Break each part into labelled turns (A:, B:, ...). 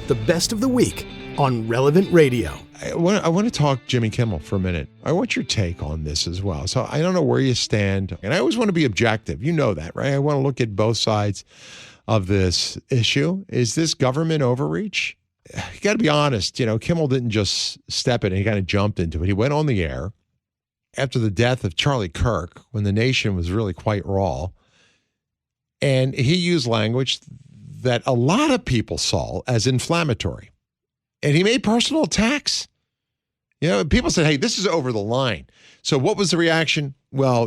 A: the best of the week on Relevant Radio.
B: I want to talk Jimmy Kimmel for a minute. I want your take on this as well. So I don't know where you stand, and I always want to be objective. You know that, right? I want to look at both sides of this issue. Is this government overreach? You got to be honest. Kimmel didn't just step in and he kind of jumped into it. He went on the air after the death of Charlie Kirk when the nation was really quite raw. And he used language that a lot of people saw as inflammatory. And he made personal attacks. People said, hey, this is over the line. So what was the reaction? Well,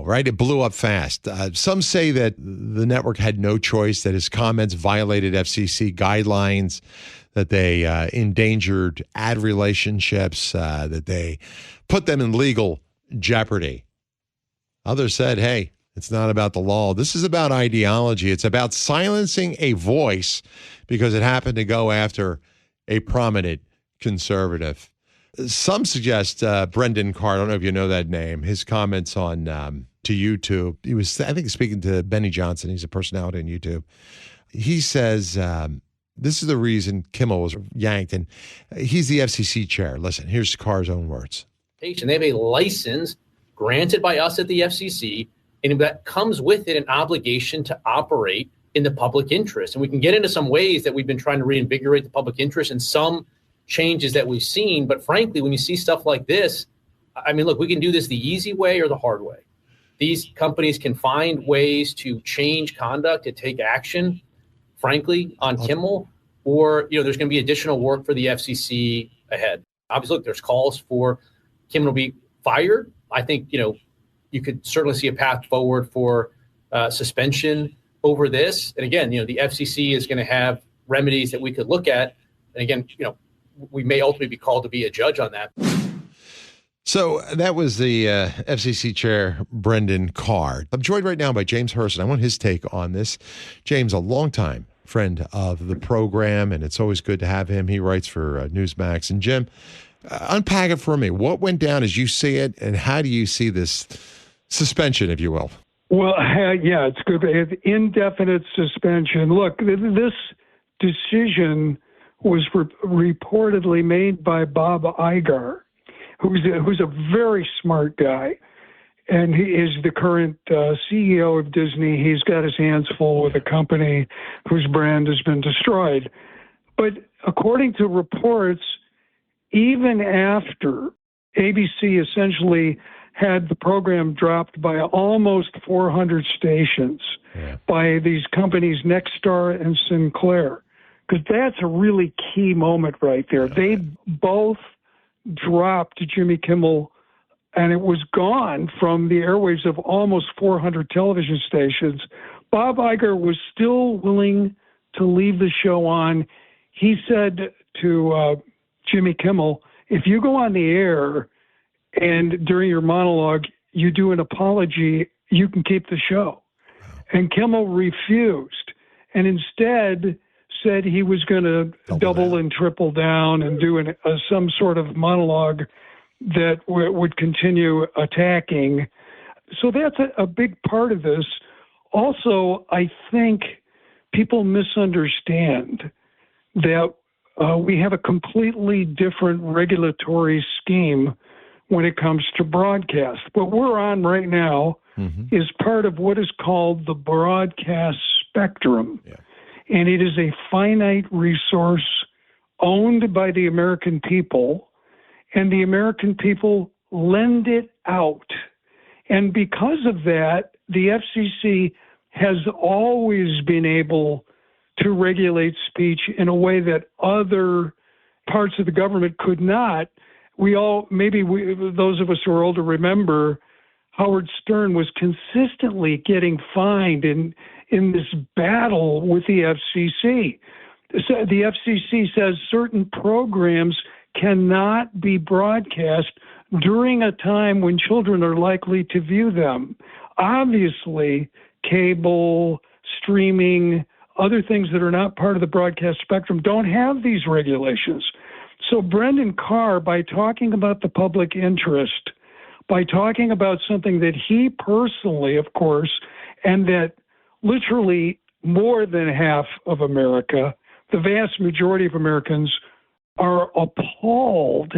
B: right? It blew up fast. Some say that the network had no choice, that his comments violated FCC guidelines, that they endangered ad relationships, that they put them in legal jeopardy. Others said, hey, it's not about the law. This is about ideology. It's about silencing a voice because it happened to go after a prominent conservative. Some suggest Brendan Carr, I don't know if you know that name, his comments on to YouTube. He was, I think, speaking to Benny Johnson. He's a personality on YouTube. He says, this is the reason Kimmel was yanked, and he's the FCC chair. Listen, here's Carr's own words.
C: They have a license granted by us at the FCC, and that comes with it an obligation to operate in the public interest. And we can get into some ways that we've been trying to reinvigorate the public interest and some changes that we've seen. But frankly, when you see stuff like this, look, we can do this the easy way or the hard way. These companies can find ways to change conduct, to take action, frankly, on Kimmel, or, there's going to be additional work for the FCC ahead. Obviously, look, there's calls for Kimmel to be fired. I think, you could certainly see a path forward for suspension over this. And again, the FCC is going to have remedies that we could look at. And again, we may ultimately be called to be a judge on that.
B: So that was the FCC chair, Brendan Carr. I'm joined right now by James Hirsen. I want his take on this. James, a longtime friend of the program, and it's always good to have him. He writes for Newsmax. And Jim, unpack it for me. What went down as you see it, and how do you see this suspension, if you will?
D: Well, yeah, it's good. Indefinite suspension. Look, this decision was reportedly made by Bob Iger, who's a very smart guy, and he is the current CEO of Disney. He's got his hands full with a company whose brand has been destroyed. But according to reports, even after ABC essentially had the program dropped by almost 400 stations by these companies, Nexstar and Sinclair, because that's a really key moment right there. They both dropped Jimmy Kimmel, and it was gone from the airwaves of almost 400 television stations. Bob Iger was still willing to leave the show on. He said to Jimmy Kimmel, if you go on the air and during your monologue you do an apology, you can keep the show. And Kimmel refused and instead said he was going to double and triple down and do some sort of monologue that would continue attacking. So that's a big part of this. Also, I think people misunderstand that we have a completely different regulatory scheme when it comes to broadcast. What we're on right now is part of what is called the broadcast spectrum. Yeah. And it is a finite resource owned by the American people, and the American people lend it out. And because of that, the FCC has always been able to regulate speech in a way that other parts of the government could not. Those of us who are older remember Howard Stern was consistently getting fined in this battle with the FCC. So the FCC says certain programs cannot be broadcast during a time when children are likely to view them. Obviously, cable, streaming, other things that are not part of the broadcast spectrum don't have these regulations. So Brendan Carr, by talking about the public interest, by talking about something that he personally, of course, and that literally more than half of America, the vast majority of Americans are appalled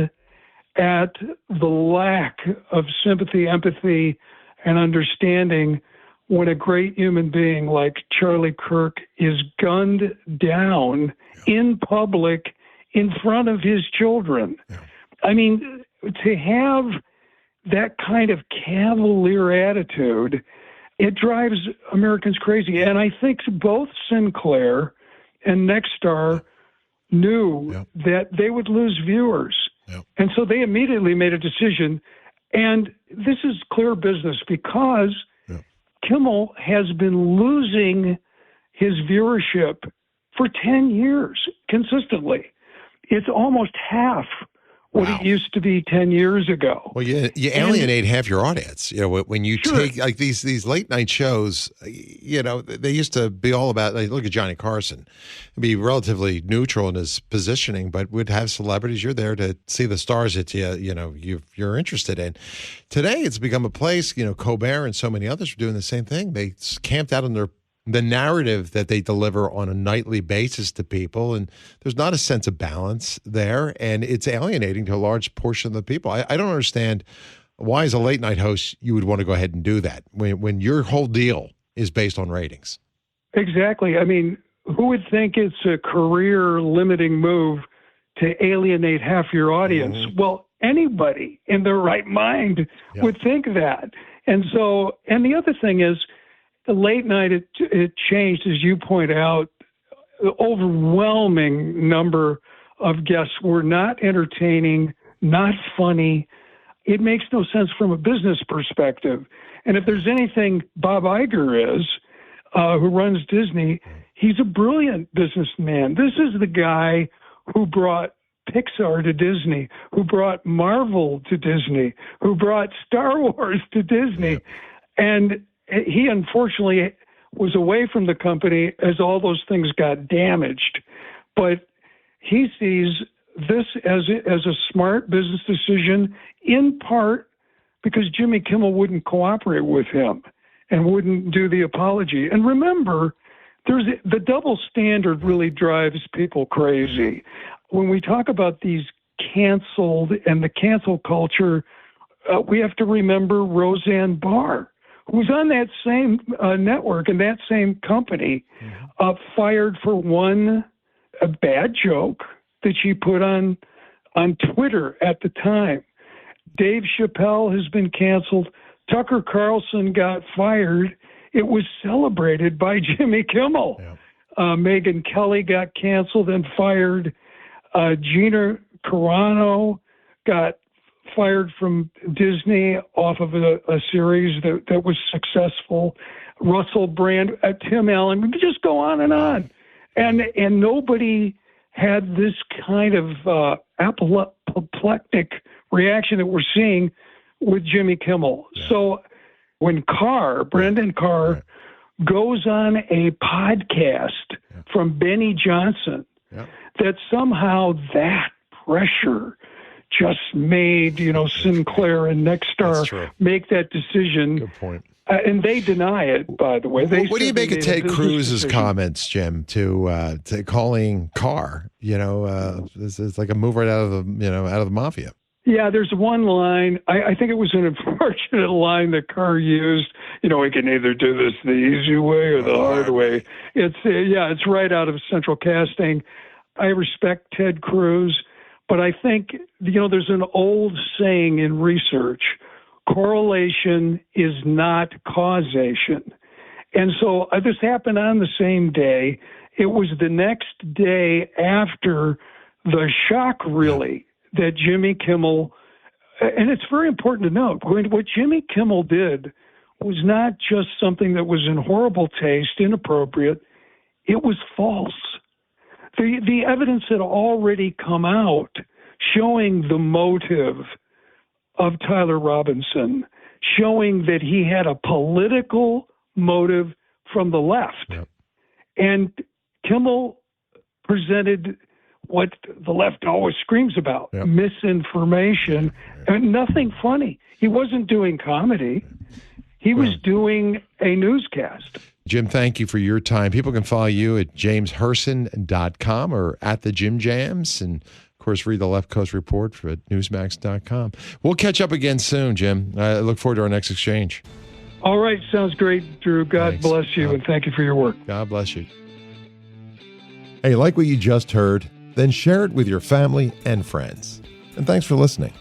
D: at the lack of sympathy, empathy, and understanding when a great human being like Charlie Kirk is gunned down in public in front of his children. Yeah. I mean, to have that kind of cavalier attitude, it drives Americans crazy. And I think both Sinclair and Nexstar knew that they would lose viewers. And so they immediately made a decision. And this is clear business because Kimmel has been losing his viewership for 10 years consistently. It's almost half what it used to be 10 years ago.
B: Well, you alienate half your audience. You know, when you take like these late night shows, you know, they used to be all about, like, look at Johnny Carson, be relatively neutral in his positioning, but would have celebrities. You're there to see the stars that you're interested in. Today, it's become a place, you know, Colbert and so many others are doing the same thing. They camped out on the narrative that they deliver on a nightly basis to people, and there's not a sense of balance there, and it's alienating to a large portion of the people. I don't understand why, as a late night host, you would want to go ahead and do that when your whole deal is based on ratings.
D: Exactly. I mean, who would think it's a career-limiting move to alienate half your audience? Mm-hmm. Well, anybody in their right mind would think that. And the other thing is, the late night, it changed, as you point out. The overwhelming number of guests were not entertaining, not funny. It makes no sense from a business perspective. And if there's anything Bob Iger is, who runs Disney, he's a brilliant businessman. This is the guy who brought Pixar to Disney, who brought Marvel to Disney, who brought Star Wars to Disney. And he unfortunately was away from the company as all those things got damaged. But he sees this as a smart business decision, in part because Jimmy Kimmel wouldn't cooperate with him and wouldn't do the apology. And remember, the double standard really drives people crazy. When we talk about these canceled and the cancel culture, we have to remember Roseanne Barr, who was on that same network and that same company, fired for a bad joke that she put on Twitter at the time. Dave Chappelle has been canceled. Tucker Carlson got fired. It was celebrated by Jimmy Kimmel. Megyn Kelly got canceled and fired. Gina Carano got fired from Disney off of a series that was successful. Russell Brand, Tim Allen, we could just go on. And nobody had this kind of apoplectic reaction that we're seeing with Jimmy Kimmel. So when Brendan Carr, goes on a podcast from Benny Johnson, that somehow that pressure just made, Sinclair and Nexstar make that decision.
B: Good point.
D: And they deny it, by the way.
B: What do you make of Ted Cruz's comments, Jim, to calling Carr? It's like a move right out of the mafia.
D: Yeah, there's one line. I think it was an unfortunate line that Carr used. We can either do this the easy way or the hard way. It's right out of central casting. I respect Ted Cruz, but I think, there's an old saying in research: correlation is not causation. And so this happened on the same day. It was the next day after the shock, really, that Jimmy Kimmel, and it's very important to note, what Jimmy Kimmel did was not just something that was in horrible taste, inappropriate. It was false. The evidence had already come out showing the motive of Tyler Robinson, showing that he had a political motive from the left. Yep. And Kimmel presented what the left always screams about, misinformation, and nothing funny. He wasn't doing comedy. He was doing a newscast.
B: Jim, thank you for your time. People can follow you at jameshirsen.com or at the Jim Jams. And, of course, read the Left Coast Report at newsmax.com. We'll catch up again soon, Jim. I look forward to our next exchange.
D: All right. Sounds great, Drew. God bless you, and thank you for your work.
B: God bless you.
E: Hey, like what you just heard? Then share it with your family and friends. And thanks for listening.